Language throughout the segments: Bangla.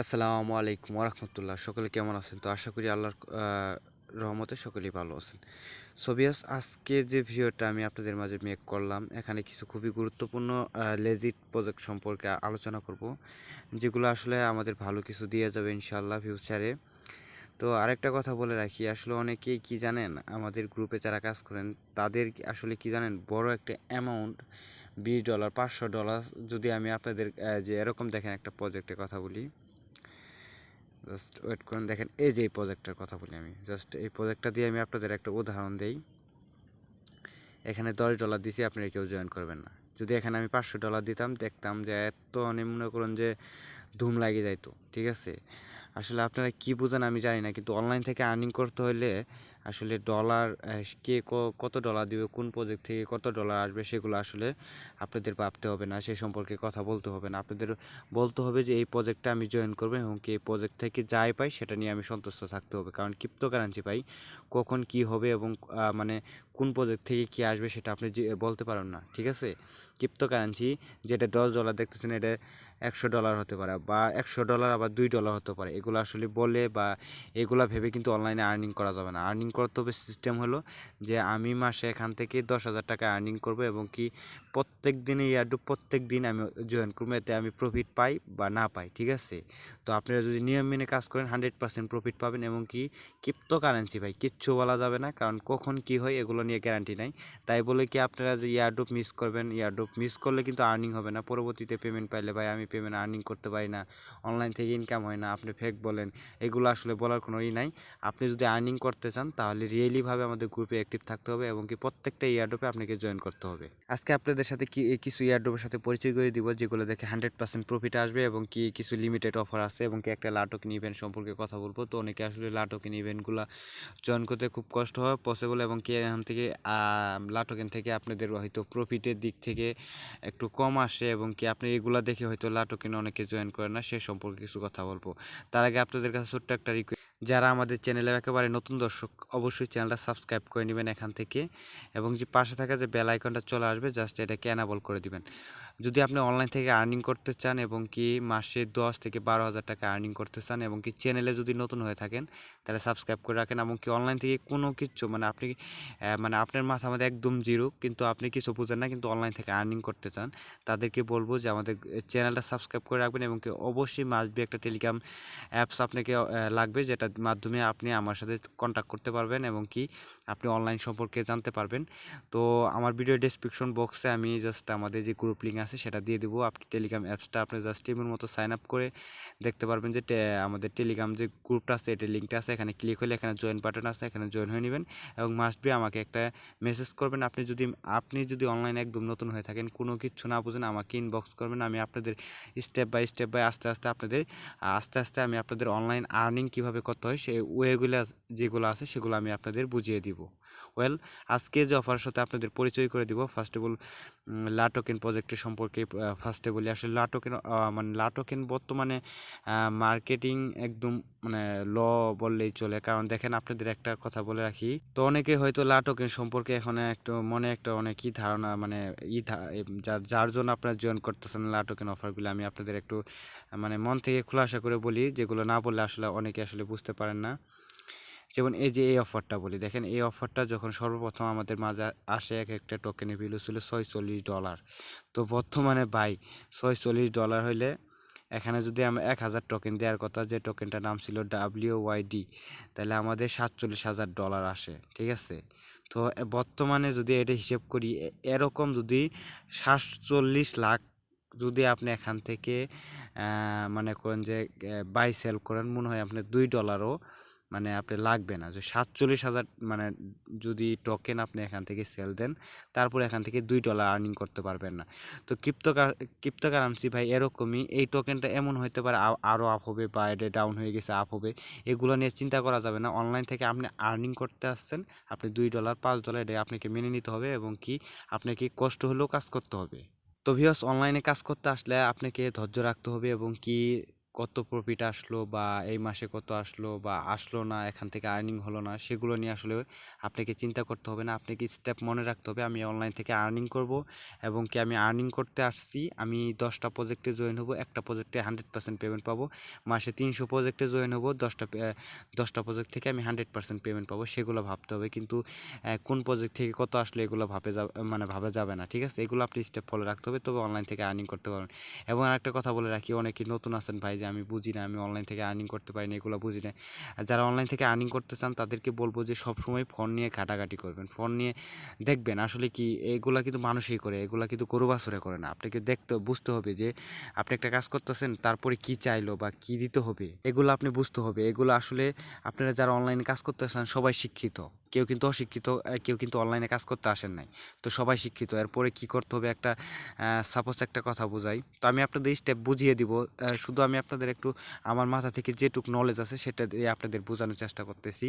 আসসালামু আলাইকুম ওরহমতুল্লাহ। সকলে কেমন আছেন? তো আশা করি আল্লাহর রহমতে সকলেই ভালো আছেন। সো ভিউয়ার্স, আজকে যে ভিডিওটা আমি আপনাদের মাঝে মেক করলাম, এখানে কিছু খুবই গুরুত্বপূর্ণ লেজিট প্রজেক্ট সম্পর্কে আলোচনা করব, যেগুলো আসলে আমাদের ভালো কিছু দিয়ে যাবে ইনশাআল্লাহ ফিউচারে। তো আরেকটা কথা বলে রাখি, আসলে অনেকেই কি জানেন, আমাদের গ্রুপে যারা কাজ করেন তাদের আসলে কি জানেন, বড় একটা অ্যামাউন্ট $20 $500 যদি আমি আপনাদের যে এরকম দেখেন একটা প্রজেক্টের কথা বলি, জাস্ট ওয়েট করুন। দেখেন, এই যে এই প্রজেক্টটার কথা বলি, আমি জাস্ট এই প্রজেক্টটা দিয়ে আমি আপনাদের একটা উদাহরণ দেই। এখানে $10 দিছি, আপনারা কেউ জয়েন করবেন না। যদি এখানে আমি $500 দিতাম, দেখতাম যে এত মনে করুন যে ধুম লাগে যাইতো, ঠিক আছে? আসলে আপনারা কি বুঝেন আমি জানি না, কিন্তু অনলাইন থেকে আর্নিং করতে হলে আসলে ডলার, কে কত ডলার দিবে, কোন প্রজেক্ট থেকে কত ডলার আসবে, সেগুলো আসলে আপনাদের ভাবতে হবে না, সে সম্পর্কে কথা বলতে হবে না। আপনাদের বলতে হবে যে এই প্রজেক্টটা আমি জয়েন করবো এবং কি এই প্রজেক্ট থেকে যাই পাই সেটা নিয়ে আমি সন্তুষ্ট থাকতে হবে। কারণ ক্রিপ্টোকারেন্সি পাই, কখন কি হবে এবং মানে কোন প্রজেক্ট থেকে কি আসবে সেটা আপনি বলতে পারেন না, ঠিক আছে? ক্রিপ্টোকারেন্সি যেটা $10 দেখতেছেন, এটা $100 হতে পারে, বা $100 আবার $2 হতে পারে। এগুলো আসলে বলে বা এগুলা ভেবে কিন্তু অনলাইনে আর্নিং করা যাবে না। আর্নিং করতে হবে সিস্টেম হলো যে আমি মাসে এখান থেকে 10,000 টাকা আর্নিং করবো এবং কি প্রত্যেক দিনে প্রত্যেক দিন আমি জয়েন করবো, এতে আমি প্রফিট পাই বা না পাই, ঠিক আছে? তো আপনারা যদি নিয়ম মেনে কাজ করেন 100% প্রফিট পাবেন। এবং কি ক্রিপ্টোকারেন্সি ভাই কিচ্ছু বলা যাবে না, কারণ কখন কি হয় এগুলো নিয়ে গ্যারান্টি নাই। তাই বলে কি আপনারা যে ইয়ারড্রপ মিস করবেন, ইয়ারড্রপ মিস করলে কিন্তু আর্নিং হবে না। পরবর্তীতে পেমেন্ট পাইলে ভাই আমি পেমেন্ট আর্নিং করতে পারি না, অনলাইন থেকে ইনকাম হয় না, আপনি ফেক বলেন, এগুলো আসলে বলার কোনো নাই। আপনি যদি আর্নিং করতে চান তাহলে রিয়েলিভাবে আমাদের গ্রুপে অ্যাক্টিভ থাকতে হবে এবং কি প্রত্যেকটা ইয়ারড্রপে আপনাকে জয়েন করতে হবে। আজকে আপনাদের সাথে কিছু ইয়ারড্রপের সাথে পরিচয় করে দিব, যেগুলো দেখে 100% প্রফিট আসবে এবং কি কিছু লিমিটেড অফার আছে এবং কি একটা লাটোকেন ইভেন্ট সম্পর্কে কথা বলবো। তো অনেকে আসলে লাটোকেন ইভেন্টগুলো জয়েন করতে খুব কষ্ট হয় পসিবল, এবং কি এখান থেকে লাটোকেন থেকে আপনাদের হয়তো প্রফিটের দিক থেকে একটু কম আসে এবং কি আপনি এগুলা দেখে হয়তো লাটোকেন অনেকে জয়েন করে না, সে সম্পর্কে কিছু কথা বলবো। তার আগে আপনাদের কাছে ছোট্ট একটা রিকোয়েস্ট, যারা আমাদের চ্যানেলে একেবারে নতুন দর্শক, অবশ্যই চ্যানেলটা সাবস্ক্রাইব করে নেবেন এখান থেকে, এবং যে পাশে থাকা যে বেল আইকনটা চলে আসবে জাস্ট এটাকে এনাবল করে দিবেন। যদি আপনি অনলাইন থেকে আর্নিং করতে চান এবং কি মাসে 10 থেকে 12,000 টাকা আর্নিং করতে চান এবং কি চ্যানেলে যদি নতুন হয়ে থাকেন তাহলে সাবস্ক্রাইব করে রাখেন। এবং কি অনলাইন থেকে কোনো কিছু মানে আপনি মানে আপনার মাথা আমাদের একদম জিরো, কিন্তু আপনি কিছু বুঝেন না, কিন্তু অনলাইন থেকে আর্নিং করতে চান, তাদেরকে বলবো যে আমাদের চ্যানেলটা সাবস্ক্রাইব করে রাখবেন। এবং কি অবশ্যই মাসবি একটা টেলিগ্রাম অ্যাপস আপনাকে লাগবে, যেটার মাধ্যমে আপনি আমার সাথে কন্ট্যাক্ট করতে পারবেন এবং কি আপনি অনলাইন সম্পর্কে জানতে পারবেন। তো আমার ভিডিও ডেসক্রিপশন বক্সে আমি জাস্ট আমাদের যে গ্রুপ লিঙ্ক আছে সেটা দিয়ে দেবো। আপনি টেলিগ্রাম অ্যাপসটা আপনি জাস্ট টিমের মতো সাইন আপ করে দেখতে পারবেন যে আমাদের টেলিগ্রাম যে গ্রুপটা আছে, এটার লিঙ্কটা আছে, এখানে ক্লিক হলে এখানে জয়েন বাটন আছে, এখানে জয়েন হয়ে নেবেন এবং মাস্ট বি আমাকে একটা মেসেজ করবেন। আপনি যদি অনলাইনে একদম নতুন হয়ে থাকেন, কোনো কিছু না বুঝেন, আমাকে ইনবক্স করবেন। আমি আপনাদের স্টেপ বাই আস্তে আস্তে আমি আপনাদের অনলাইন আর্নিং কীভাবে করতে হয় সেই ওয়েগুলো যেগুলো আছে সেগুলো আমি আপনাদের বুঝিয়ে দিব। ওয়েল, আজকে যে অফারের সাথে আপনাদের পরিচয় করে দিব। ফার্স্ট অফ অল লাটোকেন প্রজেক্টের সম্পর্কে ফার্স্টে বলি। আসলে লাটোকেন মানে লাটোকেন বর্তমানে মার্কেটিং একদম মানে ল বললেই চলে। কারণ দেখেন, আপনাদের একটা কথা বলে রাখি, তো অনেকে হয়তো লাটোকেন সম্পর্কে এখন একটু মনে একটা অনেকই ধারণা মানে যার জন্য আপনারা জয়েন করতেছেন লাটোকেন অফারগুলো, আমি আপনাদের একটু মানে মন থেকে খোলাসা করে বলি, যেগুলো না বললে আসলে অনেকে আসলে বুঝতে পারেন না। যেমন এই যে এই অফারটা বলি, দেখেন এই অফারটা যখন সর্বপ্রথম আমাদের মাঝে আসে, এক একটা টোকেনের ভ্যালু ছিল $46। তো বর্তমানে ভাই $46 হইলে এখানে যদি আমরা 1,000 টোকেন দেওয়ার কথা, যে টোকেনটার নাম ছিল WYD, তাহলে আমাদের $47,000 আসে, ঠিক আছে? তো বর্তমানে যদি এটা হিসেব করি, এরকম যদি 47 লাখ যদি আপনি এখান থেকে মনে করেন যে বাই সেল করেন, মনে হয় আপনার $2 মানে আপনি লাগবে না। যে 47,000 মানে যদি টোকেন আপনি এখান থেকে সেল দেন, তারপর এখান থেকে $2 আর্নিং করতে পারবেন না। তো ক্রিপ্টোকারেন্সি ভাই এরকমই, এই টোকেনটা এমন হইতে পারে আরও আপ হবে বা এটা ডাউন হয়ে গেছে আপ হবে, এগুলো নিয়ে চিন্তা করা যাবে না। অনলাইন থেকে আপনি আর্নিং করতে আসছেন, আপনি $2 $5 এটা আপনাকে মেনে নিতে হবে এবং কি আপনাকে কষ্ট হলেও কাজ করতে হবে। তো ভিউয়ার্স, অনলাইনে কাজ করতে আসলে আপনাকে ধৈর্য রাখতে হবে এবং কি কত প্রফিট আসলো বা এই মাসে কত আসলো বা আসলো না, এখান থেকে আর্নিং হলো না, সেগুলো নিয়ে আসলে আপনাকে চিন্তা করতে হবে না। আপনাকে স্টেপ মনে রাখতে হবে, আমি অনলাইন থেকে আর্নিং করব এবং কি আমি আর্নিং করতে আসছি, আমি 10টা প্রজেক্টে জয়েন হব, একটা প্রজেক্টে 100% পেমেন্ট পাবো, মাসে 300 প্রজেক্টে জয়েন হব, 10টা প্রজেক্ট থেকে আমি 100% পেমেন্ট পাবো, সেগুলো ভাবতে হবে। কিন্তু কোন প্রজেক্ট থেকে কত আসলে এগুলো ভাবা যাবে না, ঠিক আছে? এগুলো আপনি স্টেপ ফলো রাখতে হবে, তবে অনলাইন থেকে আর্নিং করতে পারবেন। এবং আরেকটা কথা বলে রাখি, অনেকেই নতুন আছেন ভাই যে আমি বুঝি না, আমি অনলাইন থেকে আর্নিং করতে পারি না, এগুলো বুঝি না। আর যারা অনলাইন থেকে আর্নিং করতে চান তাদেরকে বলবো যে সবসময় ফোন নিয়ে ঘাটাঘাটি করবেন, ফোন নিয়ে দেখবেন আসলে কি এগুলা কিন্তু মানুষই করে, এগুলা কিন্তু গরু বাছুরে করে না। আপনাকে বুঝতে হবে যে আপনি একটা কাজ করতেছেন, তারপরে কি চাইলো বা কি দিতে হবে এগুলো আপনি বুঝতে হবে। এগুলো আসলে আপনারা যারা অনলাইনে কাজ করতেছেন সবাই শিক্ষিত, কেউ কিন্তু অশিক্ষিত, কেউ কিন্তু অনলাইনে কাজ করতে আসেন নাই। তো সবাই শিক্ষিত। এরপরে কি করতে হবে, একটা সাপোজ একটা কথা বোঝাই, তো আমি আপনাদের স্টেপ বুঝিয়ে দিব। শুধু আমি আপনাদের একটু আমার মাথা থেকে যেটুক নলেজ আছে সেটা দিয়ে আপনাদের বোঝানোর চেষ্টা করতেছি।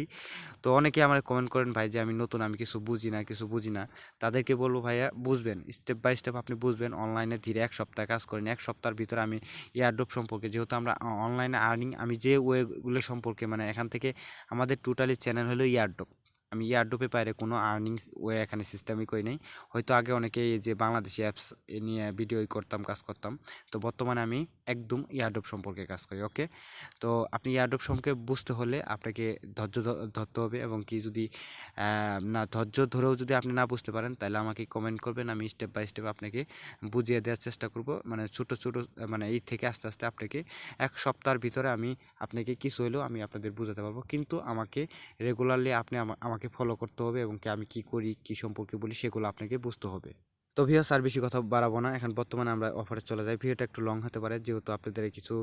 তো অনেকে আমার কমেন্ট করেন ভাই যে আমি নতুন, আমি কিছু বুঝি না। তাদেরকে বলবো ভাইয়া বুঝবেন, স্টেপ বাই স্টেপ আপনি বুঝবেন। অনলাইনে ধীরে 1 সপ্তাহ কাজ করেন, 1 সপ্তাহের ভিতরে আমি এয়ারড্রপ সম্পর্কে, যেহেতু আমরা অনলাইনে আর্নিং, আমি যে ওয়েগুলো সম্পর্কে মানে এখান থেকে আমাদের টোটালি চ্যানেল হলো এয়ারড্রপ। আমি এয়ারড্রপে বাইরে কোনো আর্নিংস ওয়ে এখানে সিস্টেমই করি নাই। হয়তো আগে অনেকে এই যে বাংলাদেশি অ্যাপস নিয়ে ভিডিও কাজ করতাম। তো বর্তমানে আমি একদম এয়ারড্রপ সম্পর্কে কাজ করি। ওকে, তো আপনি এয়ারড্রপ সম্পর্কে বুঝতে হলে আপনাকে ধৈর্য ধরতে হবে, এবং কি যদি না ধৈর্য ধরেও যদি আপনি না বুঝতে পারেন তাহলে আমাকে কমেন্ট করবেন, আমি স্টেপ বাই স্টেপ আপনাকে বুঝিয়ে দেওয়ার চেষ্টা করব। মানে ছোটো ছোটো মানে এই থেকে আস্তে আস্তে আপনাকে 1 সপ্তাহের ভিতরে আমি আপনাকে কিছু হলেও আমি আপনাদের বোঝাতে পারবো। কিন্তু আমাকে রেগুলারলি আপনি আমাকে ফলো করতে হবে, এবং কি আমি কি করি, কি সম্পর্কে বলি, সেগুলো আপনাকে বুঝতে হবে। তো ভিউয়ার্স, আর বেশি কথা বাড়াবো না, এখন বর্তমানে আমরা অফারে চলে যাই। ভিডিওটা একটু লং হতে পারে, যেহেতু আপনাদের কিছু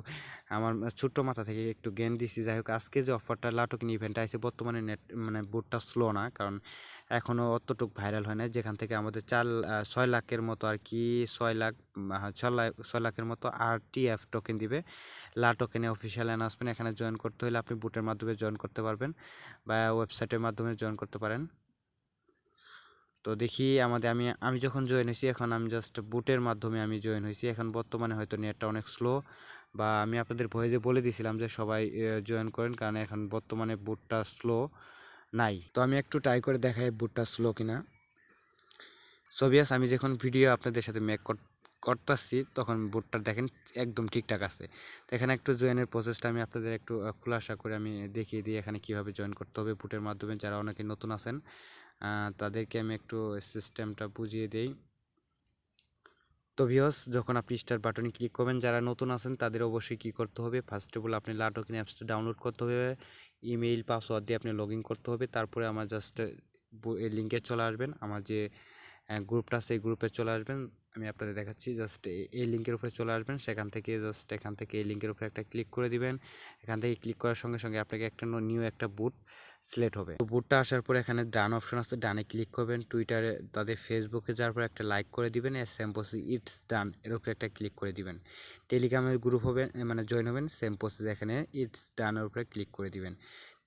আমার ছোট্ট মাথা থেকে একটু জ্ঞান দিচ্ছি। যাই হোক, আজকে যে অফারটা লাটোকিন ইভেন্টটা আছে, বর্তমানে নেট মানে বুটটা স্লো না, কারণ এখনও অতটুকু ভাইরাল হয় না, যেখান থেকে আমাদের 6 লাখের মতো আর কি, 6 লাখ 6 লাখের মতো RTF টোকেন দিবে। লাটোকেনে অফিসিয়াল অ্যানাউন্সমেন্ট, এখানে জয়েন করতে হলে আপনি বুটের মাধ্যমে জয়েন করতে পারবেন বা ওয়েবসাইটের মাধ্যমে জয়েন করতে পারেন। তো দেখি আমি যখন জয়েন হয়েছি, এখন আমি জাস্ট বুটের মাধ্যমে আমি জয়েন হয়েছি। এখন বর্তমানে হয়তো নেটটা অনেক স্লো, বা আমি আপনাদের ভয়েসে বলে দিয়েছিলাম যে সবাই জয়েন করেন, কারণ এখন বর্তমানে বুটটা স্লো নাই। তো আমি একটু ট্রাই করে দেখাই বুটটা স্লো কিনা। সো ভিউয়ার্স, আমি যখন ভিডিও আপনাদের সাথে মেক করতেছি তখন বুটটা দেখেন একদম ঠিকঠাক আছে। তো এখানে একটু জয়েনের প্রসেসটা আমি আপনাদের একটু খোলাসা করে আমি দেখিয়ে দিই এখানে কীভাবে জয়েন করতে হবে বুটের মাধ্যমে। যারা অনেকে নতুন আছেন তাদেরকে আমি একটু সিস্টেমটা বুঝিয়ে দিই। তো ভিউয়ার্স, যখন আপনি স্টার বাটনে ক্লিক করবেন, যারা নতুন আছেন তাদের অবশ্যই কী করতে হবে, ফার্স্ট অফ অল আপনি লাটোকেন অ্যাপসটা ডাউনলোড করতে হবে, ইমেইল পাসওয়ার্ড দিয়ে আপনি লগ ইন করতে হবে। তারপরে আমার জাস্ট এই লিঙ্কে চলে আসবেন, আমার যে গ্রুপটা আছে এই গ্রুপে চলে আসবেন। আমি আপনাদের দেখাচ্ছি, জাস্ট এই লিঙ্কের উপরে চলে আসবেন, সেখান থেকে এখান থেকে এই লিঙ্কের উপরে একটা ক্লিক করে দিবেন। এখান থেকে ক্লিক করার সঙ্গে সঙ্গে আপনাকে একটা নিউ একটা বুট সিলেক্ট হবে। তো বুটটা আসার পরে এখানে ডান অপশন আছে, ডানে ক্লিক করবেন। টুইটারে তাদের ফেসবুকে যাওয়ার পর একটা লাইক করে দিবেন, সেম প্রসেস ইটস ডান এর উপরে একটা ক্লিক করে দিবেন। টেলিগ্রামের গ্রুপ হবে মানে জয়েন হবেন, সেম প্রসেস এখানে ইটস ডানের উপরে ক্লিক করে দিবেন।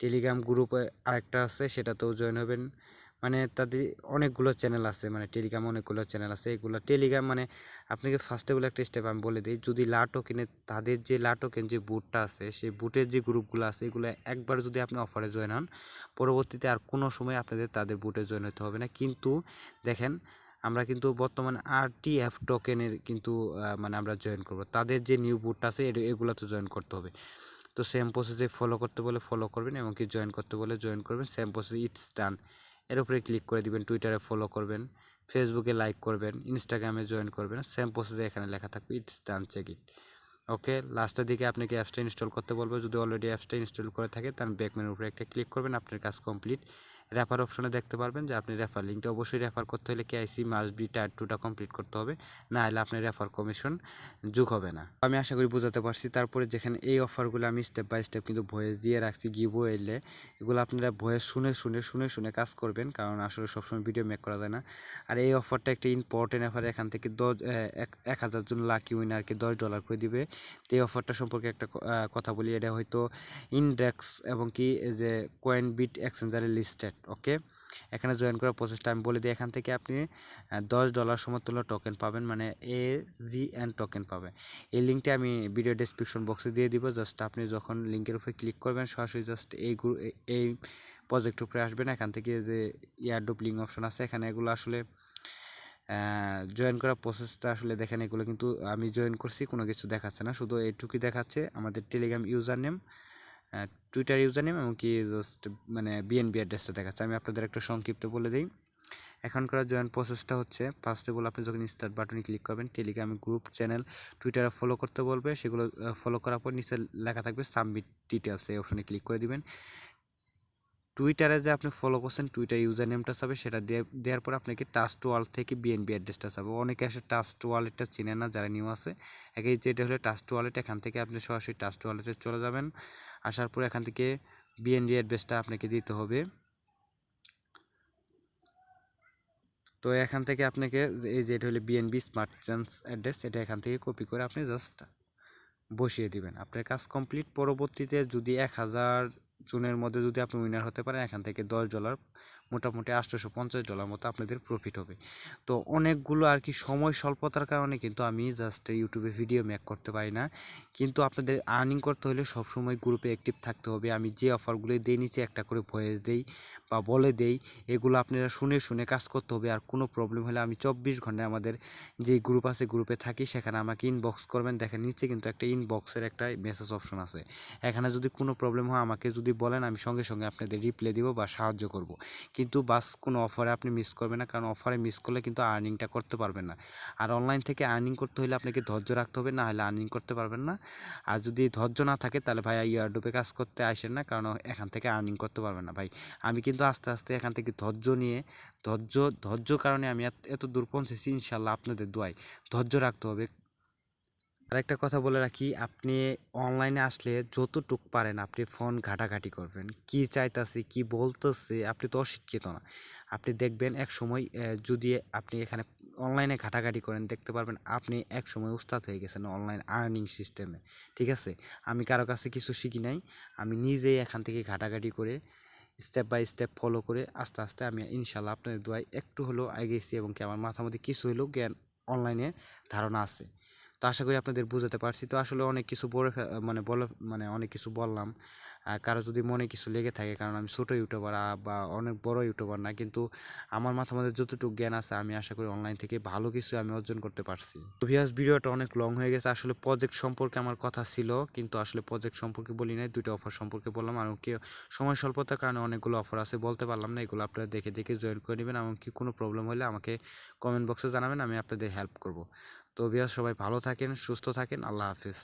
টেলিগ্রাম গ্রুপে আরেকটা আছে, সেটাতেও জয়েন হবেন। মানে তাদের অনেকগুলো চ্যানেল আছে, মানে টেলিগ্রাম অনেকগুলো চ্যানেল আছে। এগুলো টেলিগ্রাম মানে আপনাকে ফার্স্টে বলে একটা স্টেপ আমি বলে দিই, যদি লাটোকেনে তাদের যে লাটোকেন যে বুটটা আছে সেই বুটের যে গ্রুপগুলো আছে এগুলো একবার যদি আপনি অফারে জয়েন হন, পরবর্তীতে আর কোনো সময় আপনাদের তাদের বুটে জয়েন হতে হবে না। কিন্তু দেখেন, আমরা কিন্তু বর্তমানে RTF টোকেনের কিন্তু মানে আমরা জয়েন করব, তাদের যে নিউ বুটটা আছে এগুলোতে জয়েন করতে হবে। তো সেম প্রসেসে ফলো করতে বলে ফলো করবেন, এবং কি জয়েন করতে বলে জয়েন করবেন, সেম প্রসেস ইটস ডান এর উপরে ক্লিক করে দিবেন। টুইটারে ফলো করবেন, ফেসবুকে লাইক করবেন, ইনস্টাগ্রামে জয়েন করবেন, সেম প্রসেসে এখানে লেখা থাকবে ইটস ডান, চেক ইট। ওকে, লাস্টের দিকে আপনাকে অ্যাপসটা ইনস্টল করতে বলবো, যদি অলরেডি অ্যাপসটা ইনস্টল করে থাকে তাহলে ব্যাক মেনুর উপরে একটা ক্লিক করবেন, আপনার কাজ কমপ্লিট। রেফার অপশনে দেখতে পারবেন যে আপনি রেফার লিঙ্কটা অবশ্যই রেফার করতে হলে KYC মাস্ট বি টায়ার 2টা কমপ্লিট করতে হবে, না হলে আপনার রেফার কমিশন যোগ হবে না। আমি আশা করি বোঝাতে পারছি। তারপরে যেখানে এই অফারগুলো আমি স্টেপ বাই স্টেপ কিন্তু ভয়েস দিয়ে রাখছি, গিভও এলে এগুলো আপনারা ভয়েস শুনে কাজ করবেন, কারণ আসলে সবসময় ভিডিও মেক করা যায় না। আর এই অফারটা একটা ইম্পর্টেন্ট অফার, এখান থেকে 1000 জন লাকি উইনারকে $10 করে দিবে। তো এই অফারটা সম্পর্কে একটা কথা বলি, এটা হয়তো ইনডেক্স এবং কি যে কয়েনবিট এক্সচেঞ্জারে লিস্টেড। ওকে, এখানে জয়েন করার প্রসেসটা আমি বলে দিই। এখান থেকে আপনি $10 সমতুল্য টোকেন পাবেন, মানে AGN টোকেন পাবেন। এই লিঙ্কটি আমি ভিডিও ডেসক্রিপশন বক্সে দিয়ে দিব। জাস্ট আপনি যখন লিঙ্কের উপরে ক্লিক করবেন সরাসরি জাস্ট এই প্রজেক্টের উপরে আসবেন। এখান থেকে যে এয়ারড্রপ লিঙ্ক অপশন আছে, এখানে এগুলো আসলে জয়েন করার প্রসেসটা আসলে দেখেন, এগুলো কিন্তু আমি জয়েন করছি, কোনো কিছু দেখাচ্ছে না, শুধু এইটুকুই দেখাচ্ছে আমাদের Telegram user name, Twitter user name, এমনকি জাস্ট মানে বিএনবি অ্যাড্রেসটা দেখাচ্ছে। আমি আপনাদের একটু সংক্ষিপ্ত বলে দিই। এখনকার জয়েন প্রসেসটা হচ্ছে, ফার্স্ট অফ অল আপনি যখন স্টার্ট বাটনে ক্লিক করবেন, টেলিগ্রাম গ্রুপ, চ্যানেল, টুইটারে ফলো করতে বলবে, সেগুলো ফলো করার পর নিচে লেখা থাকবে সাবমিট ডিটেলস, এই অপশনে ক্লিক করে দিবেন। টুইটারে যে আপনি ফলো করছেন টুইটার ইউজার নেমটা চাবে, সেটা দেওয়ার পর আপনাকে টাস্ট ওয়ালেট থেকে বিএনবি অ্যাড্রেসটা চাবে। অনেকে আসলে টাস্ট ওয়ালেটটা চিনে না, যারা নিউ আছে। একে যেটা হলো টাস্ট ওয়ালেট, এখান থেকে আপনি সরাসরি টাস্ট ওয়ালেটে চলে যাবেন। আসার পর এখান থেকে বিএনবি অ্যাড্রেসটা আপনাকে দিতে হবে। তো এখান থেকে আপনাকে এই যে এটা হলো বিএনবি স্মার্ট চেঞ্জ অ্যাড্রেস, এটা এখান থেকে কপি করে আপনি জাস্ট বসিয়ে দিবেন। আপনার কাজ কমপ্লিট। পরবর্তীতে যদি 1000 জনের মধ্যে যদি আপনি উইনার হতে পারেন, এখান থেকে $10, মোটামুটি $850 মতো আপনাদের প্রফিট হবে। তো অনেকগুলো আর কি সময় স্বল্পতার কারণে কিন্তু আমি জাস্ট ইউটিউবে ভিডিও মেক করতে পারি না, কিন্তু আপনাদের আর্নিং করতে হলে সবসময় গ্রুপে অ্যাক্টিভ থাকতে হবে। আমি যে অফারগুলো দিই নিচে একটা করে ভয়েস দেই বা বলে দেই, এগুলো আপনারা শুনে শুনে কাজ করতে হবে। আর কোনো প্রবলেম হলে আমি 24 ঘন্টায় আমাদের যে গ্রুপ আছে গ্রুপে থাকি, সেখানে আমাকে ইনবক্স করবেন। দেখেন নিচে কিন্তু একটা ইনবক্সের একটা মেসেজ অপশন আছে, এখানে যদি কোনো প্রবলেম হয় আমাকে যদি বলেন, আমি সঙ্গে সঙ্গে আপনাদের রিপ্লাই দিব বা সাহায্য করব। কিন্তু বাস কোনো অফারে আপনি মিস করবেন না, কারণ অফারে মিস করলে কিন্তু আর্নিংটা করতে পারবেন না। আর অনলাইন থেকে আর্নিং করতে হলে আপনাকে ধৈর্য রাখতে হবে, না হলে আর্নিং করতে পারবেন না। আর যদি ধৈর্য না থাকে তাহলে ভাই ইয়ারড্রপে কাজ করতে আসেন না, কারণ এখান থেকে আর্নিং করতে পারবেন না ভাই। আমি কিন্তু আস্তে আস্তে এখান থেকে ধৈর্য নিয়ে, ধৈর্য কারণে আমি এত দূর পৌঁছেছি, ইনশাল্লাহ আপনাদের দোয়ায়। ধৈর্য রাখতে হবে। আরেকটা কথা বলে রাখি, আপনি অনলাইনে আসলে যতটুক পারেন আপনি ফোন ঘাটাঘাটি করবেন, কি চাইতাছে কি বলতেছে, আপনি তো অশিক্ষিত না। আপনি দেখবেন এক সময় যদি আপনি এখানে অনলাইনে ঘাটাঘাটি করেন, দেখতে পারবেন আপনি এক সময় উস্তাদ হয়ে গেছেন অনলাইন আর্নিং সিস্টেমে। ঠিক আছে, আমি কারো কাছে কিছু শিখি নাই, আমি নিজেই এখান থেকে ঘাটাঘাটি করে স্টেপ বাই স্টেপ ফলো করে আস্তে আস্তে আমি ইনশাল্লাহ আপনাদের দোয়ায় একটু হলেও এগিয়েছি, এবং কি আমার মাথার মধ্যে কিছু হলেও জ্ঞান অনলাইনে ধারণা আছে। তো আশা করি আপনাদের বোঝাতে পারছি। তো আসলে অনেক কিছু মানে অনেক কিছু বললাম। কারো যদি মনে কিছু লেগে থাকে, কারণ আমি ছোটো ইউটিউবার বা অনেক বড় ইউটিউবার না, কিন্তু আমার মাথার মধ্যে যতটুকু জ্ঞান আছে আমি আশা করি অনলাইন থেকে ভালো কিছু আমি অর্জন করতে পারছি। তো ভিউয়ার্স, ভিডিওটা অনেক লং হয়ে গেছে। আসলে প্রজেক্ট সম্পর্কে আমার কথা ছিল, কিন্তু আসলে প্রজেক্ট সম্পর্কে বলি নাই, দুটো অফার সম্পর্কে বললাম। আর কি সময় স্বল্পতার কারণে অনেকগুলো অফার আছে, বলতে পারলাম না। এগুলো আপনারা দেখে দেখে জয়েন করে নেবেন, এমনকি কোনো প্রবলেম হলে আমাকে কমেন্ট বক্সে জানাবেন, আমি আপনাদের হেল্প করব। তো ভিউয়ার্স, সবাই ভালো থাকেন, সুস্থ থাকেন, আল্লাহ হাফিজ।